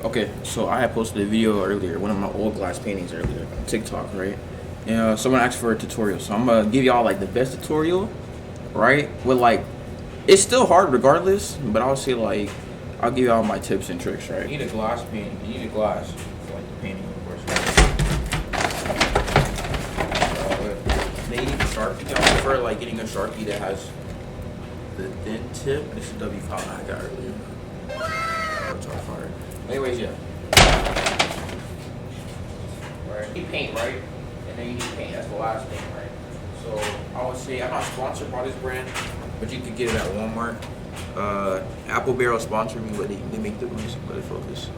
Okay, so I had posted a video earlier, one of my old glass paintings earlier on TikTok, right? And someone asked for a tutorial, so I'm gonna give y'all like the best tutorial, right? With like, it's still hard regardless, but I'll say like, I'll give y'all my tips and tricks, right? You need a glass painting. You need a glass for like the painting, of course. Then you need a Sharpie. I prefer like getting a Sharpie that has the thin tip. This is W5 I got earlier. It's on fire. Anyways, yeah. Right. You paint, right? And then you need paint. That's the last thing, right? So I would say I'm not sponsored by this brand, but you could get it at Walmart. Apple Barrel sponsored me, but they make the let me focus.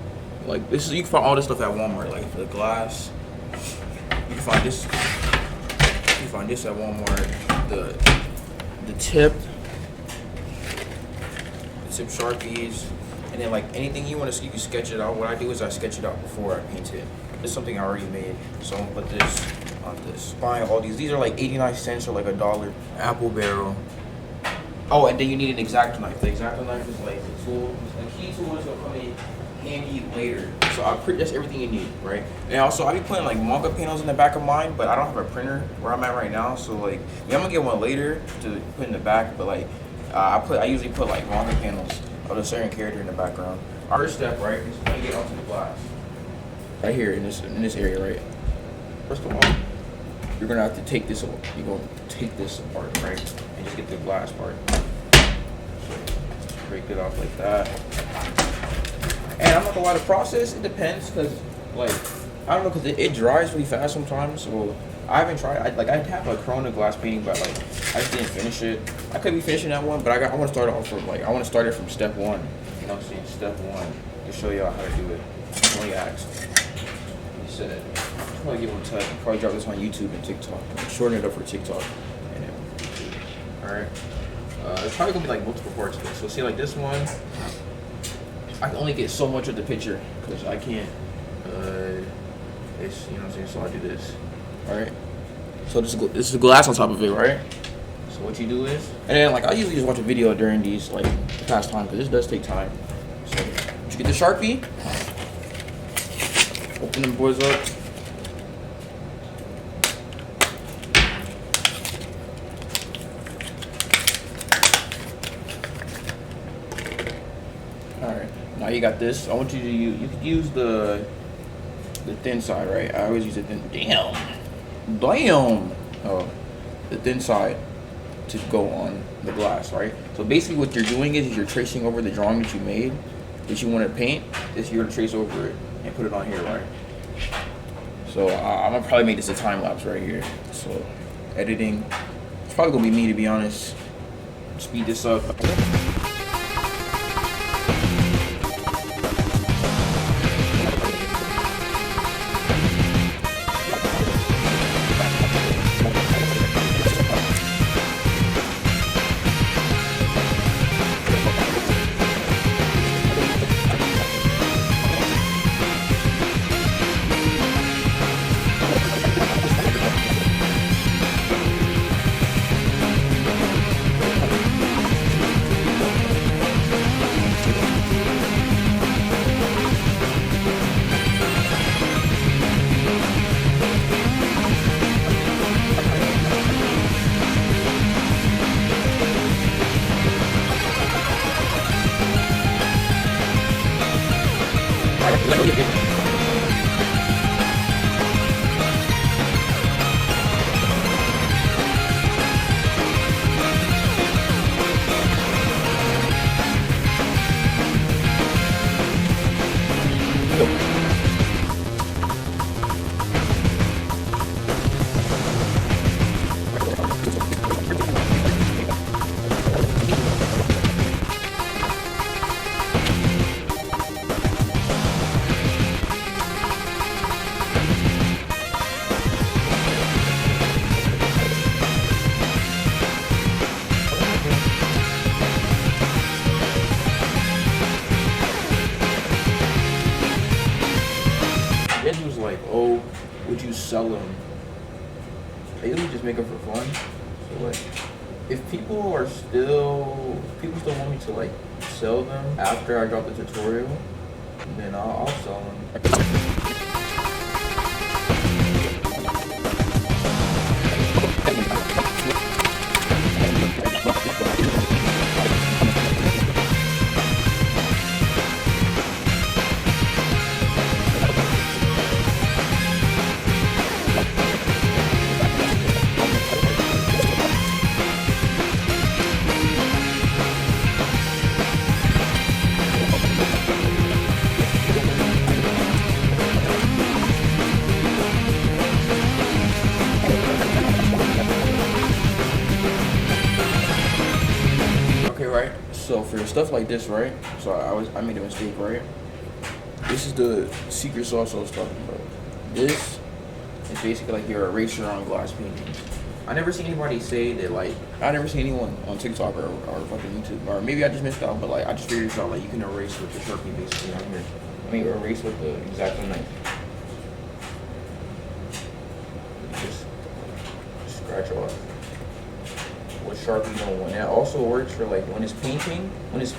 Like this is you can find all this stuff at Walmart, like the glass. You can find this. You can find this at Walmart. The tip Sharpies. And then like anything you want to see, you can sketch it out. What I do is I sketch it out before I paint it. It's something I already made. So I'm gonna put this on this. Buying all these. These are like 89 cents or like $1. Apple Barrel. Oh, and then you need an X-Acto knife. The X-Acto knife is like the tool. The key tool is gonna come in handy later. So that's everything you need, right? And also I be putting like manga panels in the back of mine, but I don't have a printer where I'm at right now. So like yeah, I'm gonna get one later to put in the back, but like I usually put like manga panels of a certain character in the background. Our first step, right, is to get onto the glass. Right here in this area, right. First of all, you're gonna have to take this. You're gonna take this apart, right, and just get the glass part. So break it off like that. And I'm not gonna lie, the process it depends, cause like I don't know, cause it dries really fast sometimes. So I haven't tried. I have a Corona glass painting, but like I just didn't finish it. I could be finishing that one, but I want to start off from like I want to start it from step one. You know what I'm saying? Step one to show y'all how to do it. Only asked. He said, I'll probably give him a touch. Probably drop this on YouTube and TikTok. Shorten it up for TikTok and then YouTube. All right. It's probably gonna be like multiple parts of it. So see, like this one, I can only get so much of the picture because I can't. It's you know what I'm saying. So I do this. All right. So this is glass on top of it, right? So what you do is, and then like I usually just watch a video during these like past time because this does take time. So you get the Sharpie, open them boys up. All right. Now you got this. I want you to you could use the thin side, right? I always use the thin. Damn. Oh, the thin side to go on the glass, right? So basically what you're doing is you're tracing over the drawing that you made that you want to paint. You're gonna trace over it and put it on here, right? So I'm gonna probably make this a time lapse right here. So editing, it's probably gonna be me to be honest. Speed this up. Was like, oh, would you sell them? I usually just make them for fun. So like, if people still want me to like sell them after I drop the tutorial, then I'll sell them. Okay, right. So for stuff like this, right? So I made a mistake, right? This is the secret sauce I was talking about. This is basically like your eraser on glass painting. I never seen anybody say that, like, I never seen anyone on TikTok or fucking YouTube, or maybe I just missed out, but like I just figured this out, like you can erase with the Sharpie basically on here. I mean erase with the X-Acto knife. Just scratch off. What Sharpie don't want. That also works for like when it's painting, when it's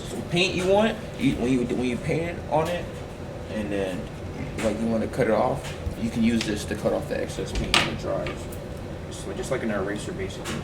some paint you want, when you paint it on it, and then like you want to cut it off, you can use this to cut off the excess paint when it dries. So just like an eraser basically.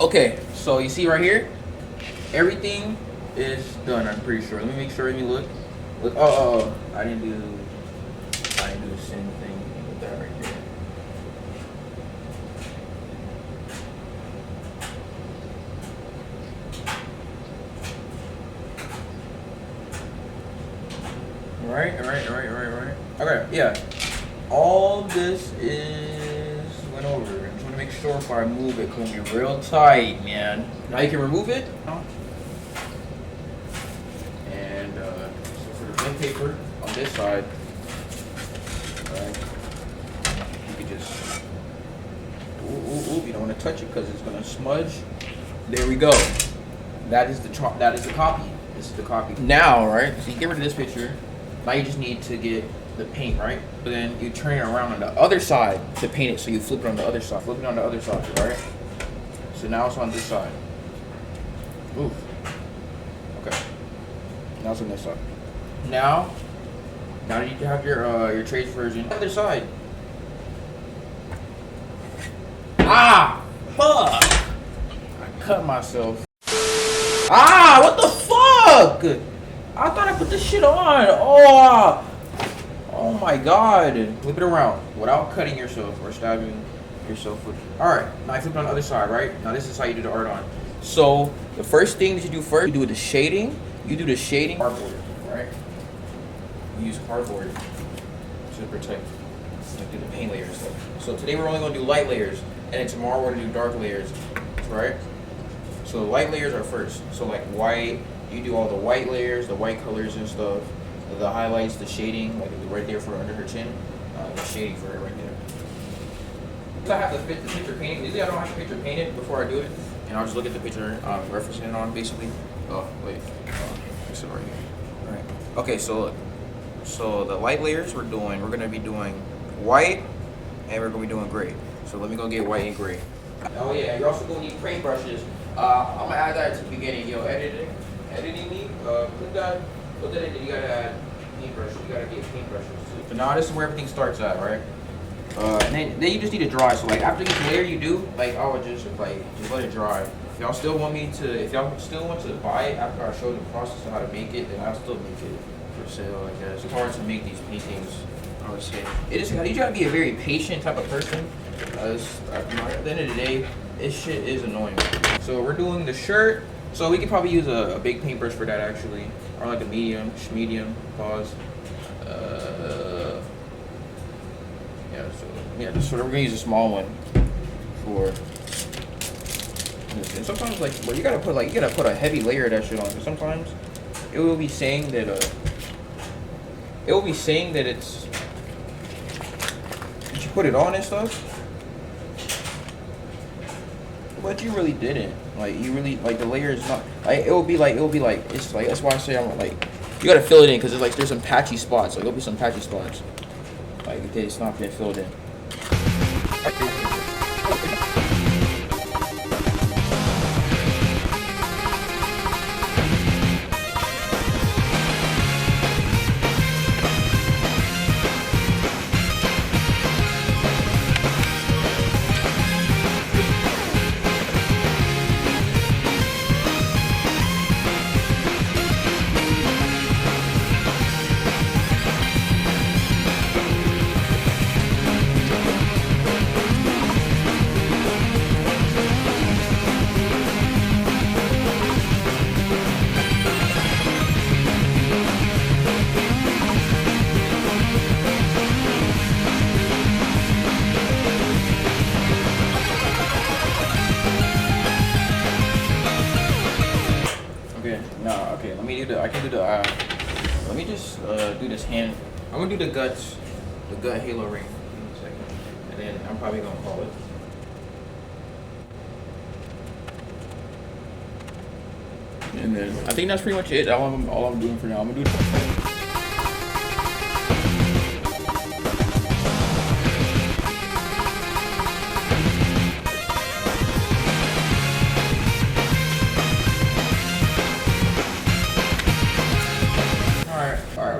Okay, so you see right here, everything is done. I'm pretty sure. Let me make sure. Let me look. Look. Oh, I didn't do the same thing with that right there. Right. Okay, yeah. All this is went over. I just want to make sure if I move it, it's gonna be real tight, man. Now you can remove it. And so for the thin paper on this side, right, you can just you don't want to touch it because it's gonna smudge. There we go. That is the copy. This is the copy. Now, right? So you get rid of this picture. Now you just need to get the paint, right? But then you turn it around on the other side to paint it. So you flip it on the other side. Flip it on the other side, right? So now it's on this side. Oof. Okay. Now on this side. Now that you have your trace version, other side. Ah, fuck! I cut myself. Ah, what the fuck? I thought I put this shit on. Oh my god. Flip it around without cutting yourself or stabbing yourself with. Alright, now I flip it on the other side, right? Now this is how you do the art on. So the first thing that you do first, you do the shading. You do the shading. Cardboard, right? You use cardboard to protect, like, do the paint layer and stuff. So today we're only gonna do light layers, and then tomorrow we're gonna do dark layers, right? So the light layers are first. So like white, you do all the white layers, the white colors and stuff, the highlights, the shading, like right there for under her chin, the shading for her right there. I have to fit the picture painted. Usually I don't have the picture painted before I do it, and I'll just look at the picture referencing it on basically. Oh wait, it's right here. All right. Okay, so look. So the light layers we're gonna be doing white, and we're gonna be doing gray. So let me go get white and gray. Oh yeah, you're also gonna need paint brushes. I'm gonna add that to the beginning. Yo, editing me. Put that in. You gotta add paintbrushes. You gotta get paintbrushes too. So now this is where everything starts at, right? And then you just need to dry. So like after each layer you do, like I would just let it dry. If y'all still want to buy it after I show the process of how to make it, then I'll still make it for sale, I guess. It's hard to make these paintings, I would say. You gotta be a very patient type of person. At the end of the day, this shit is annoying. So we're doing the shirt. So we could probably use a big paintbrush for that actually, or like a medium, pause. So we're gonna use a small one for this. And sometimes you gotta put a heavy layer of that shit on. Because sometimes it will be saying that it's that you put it on and stuff. But you really didn't. The layer is not it will be like it's like that's why I say I'm like you gotta fill it in because it's like there's some patchy spots. Like there'll be some patchy spots. Like it's not been filled in. Let me just do this hand. I'm gonna do the gut halo ring in a second, and then I'm probably gonna call it. And then I think that's pretty much it. All I'm doing for now. I'm gonna do it.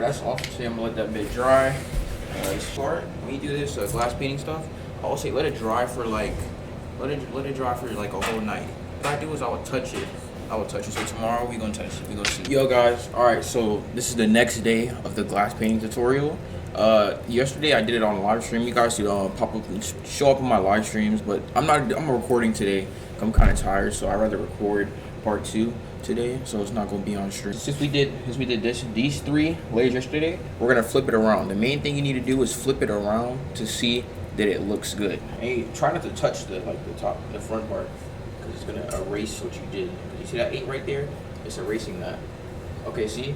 That's all. So I'm gonna let that bit dry. When you do this glass painting stuff, I'll say let it dry for like a whole night. What I do is I would touch it. So tomorrow we gonna touch it. We gonna see. Yo guys, all right. So this is the next day of the glass painting tutorial. Yesterday I did it on a live stream. You guys should pop up and show up on my live streams, but I'm recording today. I'm kind of tired, so I'd rather record part 2 today, so it's not going to be on stream. Since we did these 3 layers yesterday, we're going to flip it around. The main thing you need to do is flip it around to see that it looks good. And try not to touch the front part, because it's going to erase what you did. You see that 8 right there? It's erasing that. Okay, see?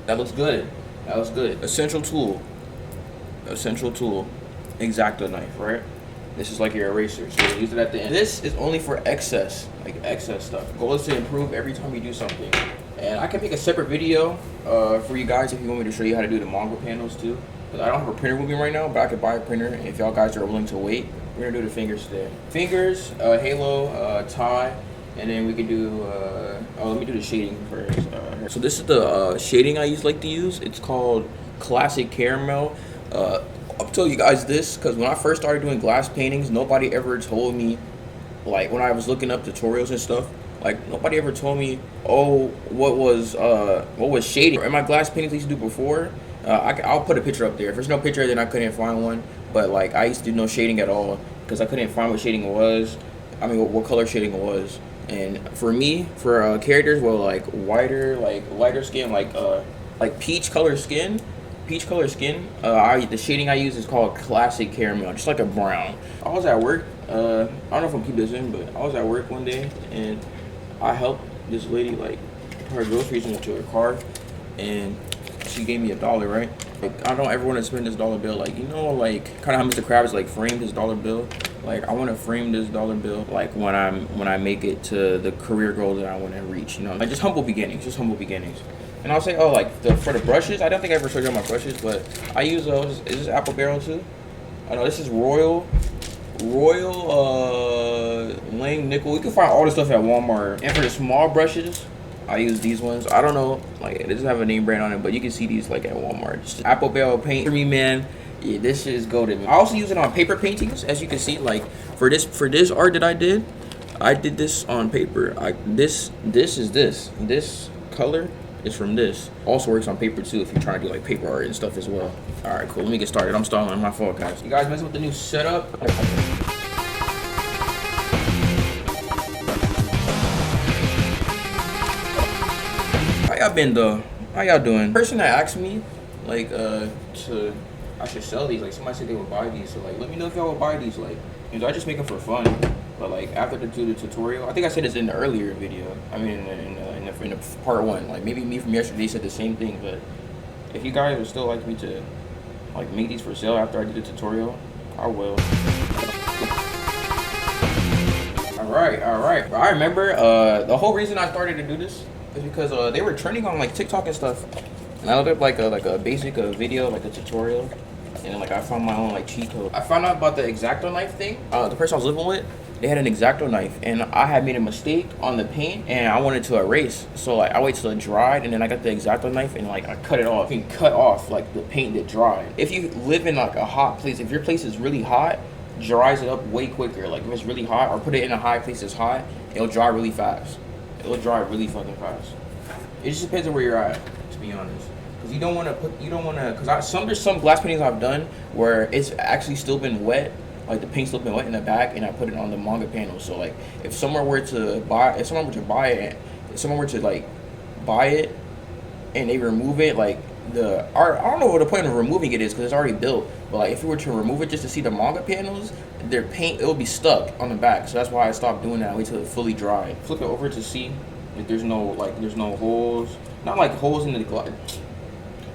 That looks good. Essential tool. X-Acto knife, right? This is like your eraser, so you use it at the end. This is only for excess stuff. Goal is to improve every time you do something. And I can make a separate video for you guys if you want me to show you how to do the manga panels too. But I don't have a printer with me right now, but I could buy a printer if y'all guys are willing to wait. We're gonna do the fingers today. Fingers, halo, tie, And then we could do, oh, let me do the shading first. So this is the shading I like to use. It's called Classic Caramel. I'll tell you guys this, because when I first started doing glass paintings, nobody ever told me, like when I was looking up tutorials and stuff, like nobody ever told me, oh, what was shading. In my glass paintings I used to do before, I'll put a picture up there. If there's no picture, then I couldn't find one. But like I used to do no shading at all, because I couldn't find what shading was. I mean, what color shading was. And for me, for characters with like lighter skin, like peach color skin, the shading I use is called Classic Caramel, just like a brown. I was at work. I don't know if I'm keep this in, but I was at work one day and I helped this lady like put her groceries into her car, and she gave me $1, right? Like, I don't ever want to spend this dollar bill. Like, you know, like kind of how Mr. Krabs like framed his dollar bill. Like, I want to frame this dollar bill like when I make it to the career goal that I want to reach. You know, like just humble beginnings. And I'll say, oh, like for the brushes, I don't think I ever showed you my brushes, but I use is this Apple Barrel too? I know this is Royal Lang Nickel. You can find all this stuff at Walmart. And for the small brushes, I use these ones. I don't know, like it doesn't have a name brand on it, but you can see these like at Walmart. Just Apple Barrel paint for me, man. Yeah, this shit is golden. I also use it on paper paintings, as you can see. Like for this art that I did this on paper. This color is from this. Also works on paper too if you're trying to do like paper art and stuff as well. All right, cool. Let me get started. I'm stalling. My fault, guys. You guys messing with the new setup? How y'all been though? How y'all doing? Person that asked me like I should sell these. Like somebody said they would buy these, so like let me know if y'all would buy these. Like, you know, I just make them for fun. But like after the tutorial, I think I said this in the earlier video. I mean, in the part 1. Like maybe me from yesterday said the same thing. But if you guys would still like me to like make these for sale after I do the tutorial, I will. All right. I remember the whole reason I started to do this is because they were trending on like TikTok and stuff. And I looked up like a basic video, like a tutorial, and then like I found my own like cheat code. I found out about the X-Acto knife thing. The person I was living with, they had an X-Acto knife, and I had made a mistake on the paint, and I wanted to erase. So like I waited till it dried, and then I got the X-Acto knife, and like I cut it off. You can cut off like the paint that dried. If you live in like a hot place, if your place is really hot, dries it up way quicker. Like if it's really hot, or put it in a high place that's hot, it'll dry really fast. It'll dry really fucking fast. It just depends on where you're at, to be honest. Because you don't want to, because there's some glass paintings I've done where it's actually still been wet, like the paint's still been wet in the back, and I put it on the manga panel. So like, if someone were to buy it, and they remove it, like the art, I don't know what the point of removing it is because it's already built. But like, if you were to remove it just to see the manga panels, their paint, it'll be stuck on the back. So that's why I stopped doing that. I wait till it fully dry. Flip it over to see if there's no holes. Not like holes in the glass.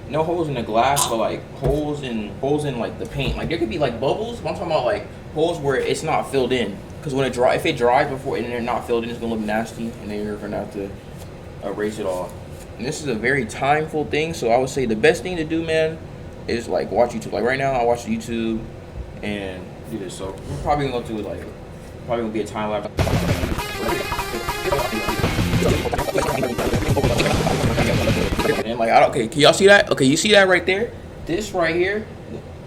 No holes in the glass, but like holes in like the paint. Like there could be like bubbles, but I'm talking about like holes where it's not filled in. Because when if it dries before and they're not filled in, it's gonna look nasty, and then you're gonna have to erase it all. And this is a very timeful thing, so I would say the best thing to do, man, is like watch YouTube. Like right now, I watch YouTube and do this. So we're probably gonna go to like be a time lapse. And like okay, can y'all see that? Okay, you see that right there? This right here,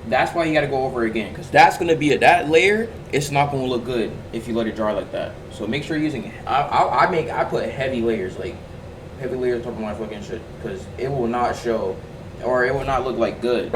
that's why you gotta go over again, because that's gonna be that layer. It's not gonna look good if you let it dry like that. So make sure you're using. I put heavy layers, like heavy layers on top of my fucking shit, because it will not show, or it will not look like good.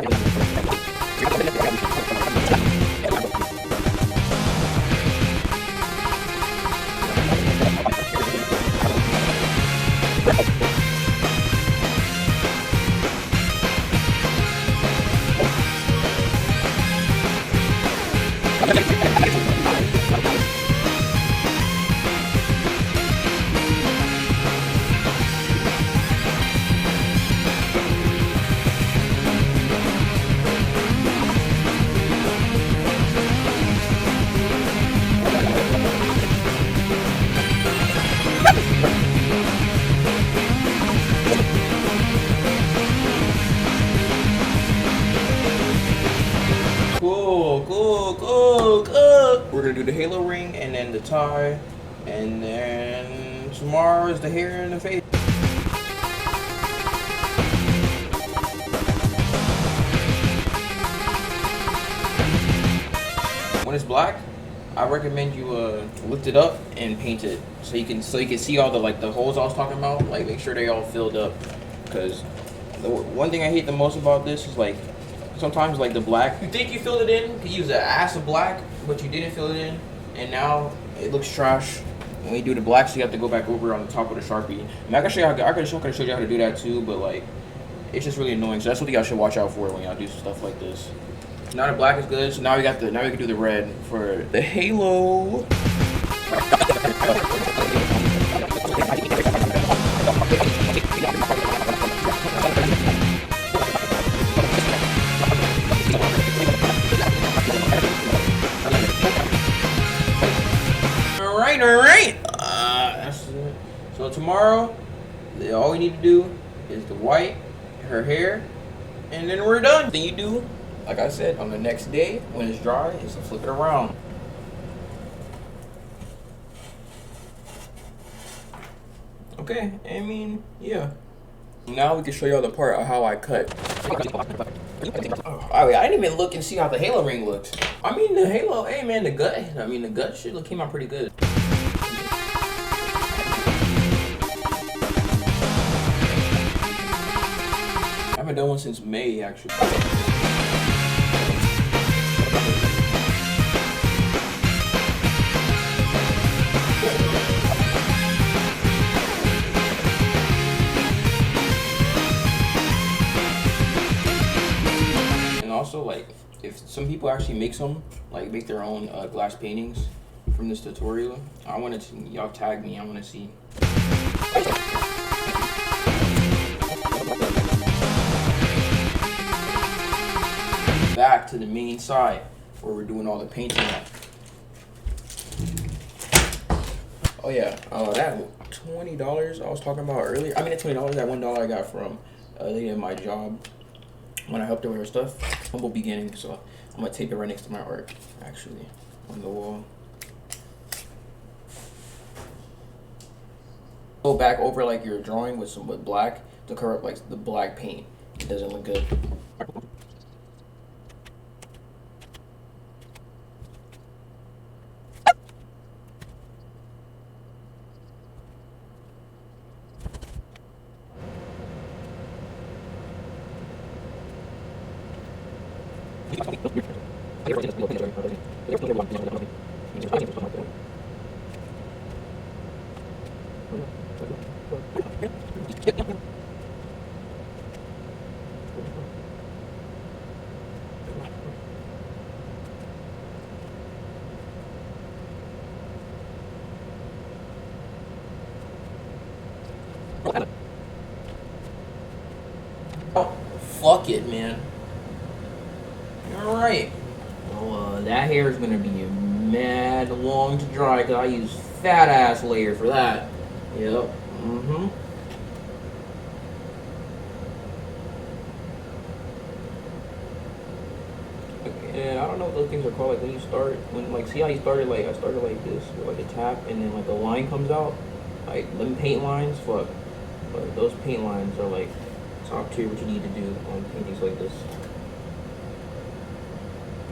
Cool. We're gonna do the halo ring and then the tie. And then tomorrow is the hair and the face. When it's black, I recommend you lift it up and paint it so you can see all the holes I was talking about. Like make sure they all filled up. Because the one thing I hate the most about this is like sometimes like the black, you think you filled it in, you use an ass of black, but you didn't fill it in, and now it looks trash. When you do the black, so you have to go back over on the top with a Sharpie. I mean, I could have showed you how to do that too, but like it's just really annoying. So that's what y'all should watch out for when y'all do stuff like this. Now the black is good, so now we can do the red for the halo. All right. That's it. So tomorrow, all we need to do is the white, her hair, and then we're done. Then you do, like I said, on the next day when it's dry, is to flip it around. Okay, I mean, yeah. Now we can show y'all the part of how I cut. Oh, I didn't even look and see how the halo ring looks. I mean, the halo, hey man, the gut shit came out pretty good. I haven't done one since May, actually. Also, like, if some people actually make their own glass paintings from this tutorial, I want to, y'all tag me, I want to see. Back to the main side where we're doing all the painting at. Oh yeah, that $20 I was talking about earlier. I mean, the $20, that $1 I got from a lady at my job when I helped her with her stuff. Humble beginning, so I'm gonna tape it right next to my art, actually, on the wall. Go back over like your drawing with black to cover up like the black paint. It doesn't look good. Oh, fuck it, man. Alright. Well, that hair is gonna be mad long to dry because I use fat ass layer for that. Yep. Mm-hmm. And I don't know what those things are called. Like when you start, see how you started, like I started like this, with like a tap, and then like a line comes out. Like them paint lines, fuck. But those paint lines are like top tier what you need to do on paintings like this.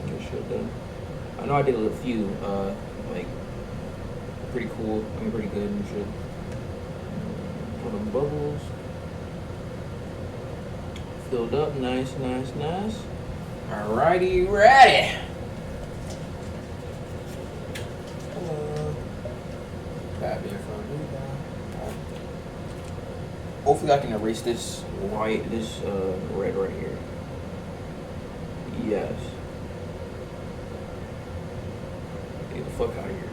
Get shit done. I know I did a few, like pretty cool. I mean, pretty good and shit. All the bubbles filled up, nice, nice, nice. Alrighty, ready. Hopefully I can erase this red right here. Yes. Get the fuck out of here.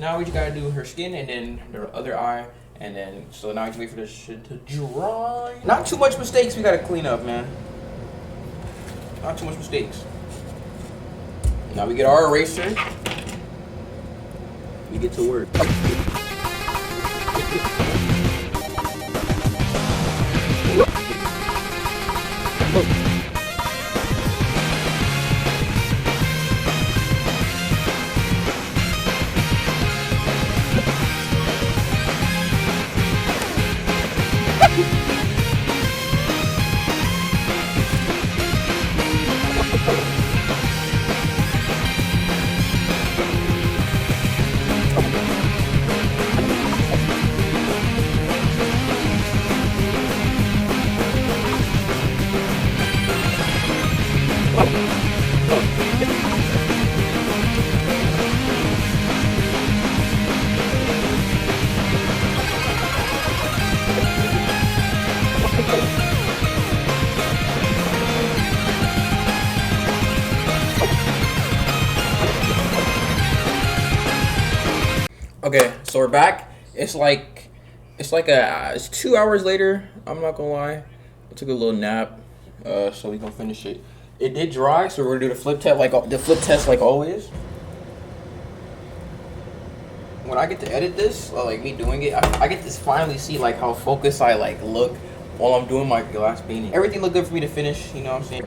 Now now we just gotta do her skin and then the other eye, and then so now I just wait for this shit to dry. Not too much mistakes we gotta clean up, man. Not too much mistakes. Now we get our eraser. We get to work. Okay, so we're back. It's 2 hours later. I'm not gonna lie. I took a little nap, so we gonna finish it. It did dry, so we're gonna do the flip test like always. When I get to edit this, like me doing it, I get to finally see like how focused I like look while I'm doing my glass painting. Everything looked good for me to finish. You know what I'm saying?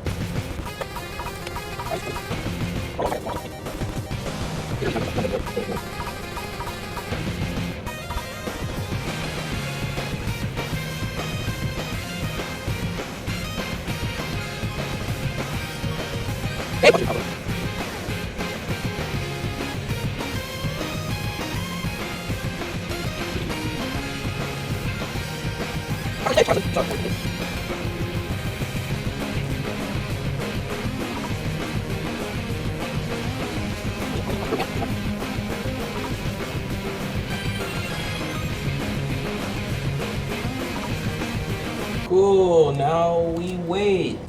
Cool, now we wait.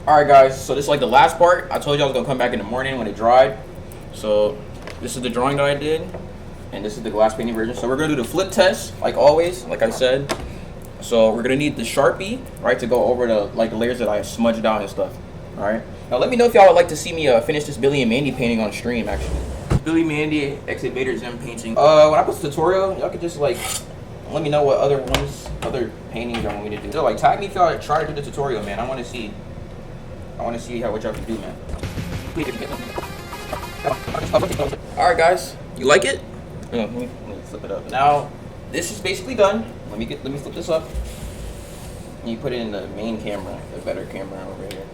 Alright guys, so this is like the last part. I told you I was gonna come back in the morning when it dried. So this is the drawing that I did, and this is the glass painting version. So we're gonna do the flip test like always, like I said. So we're gonna need the Sharpie, right, to go over the layers that I smudged out and stuff. Alright. Now let me know if y'all would like to see me finish this Billy and Mandy painting on stream actually. Billy Mandy Excavator Zen painting. When I post the tutorial, y'all could just like let me know what other paintings y'all want me to do. So like tag me if y'all try to do the tutorial, man. I wanna see how what y'all can do, man. Alright guys, you like it? Yeah, let me flip it up. Now this is basically done. Let me flip this up. And you put it in the main camera, the better camera over here.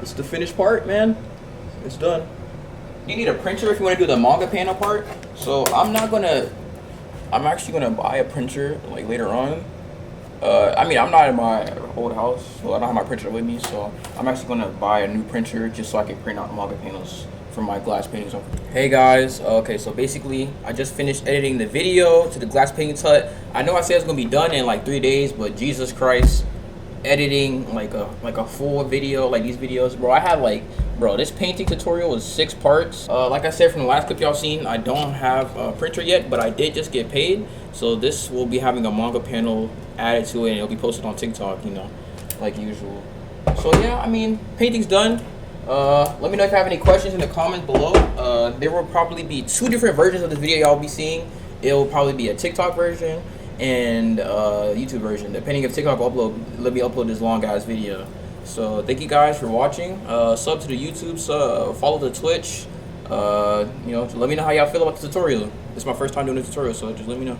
It's the finished part, man. It's done. You need a printer if you want to do the manga panel part. So I'm actually gonna buy a printer like later on. I mean, I'm not in my old house, so I don't have my printer with me. So I'm actually gonna buy a new printer just so I can print out manga panels for my glass paintings. Hey guys, okay, so basically I just finished editing the video to the glass paintings hut. I know I said it's gonna be done in like 3 days, but Jesus Christ, editing like a full video like these videos, bro, this painting tutorial was 6 parts. Like I said from the last clip y'all seen, I don't have a printer yet, but I did just get paid, so this will be having a manga panel added to it and it'll be posted on TikTok, you know, like usual. So yeah, I mean, painting's done. Let me know if you have any questions in the comments below. There will probably be 2 different versions of this video y'all be seeing. It will probably be a TikTok version and YouTube version, depending if TikTok let me upload this long ass video. So thank you guys for watching. Sub to the YouTube, follow the Twitch. You know, let me know how y'all feel about the tutorial. This is my first time doing the tutorial, so just let me know.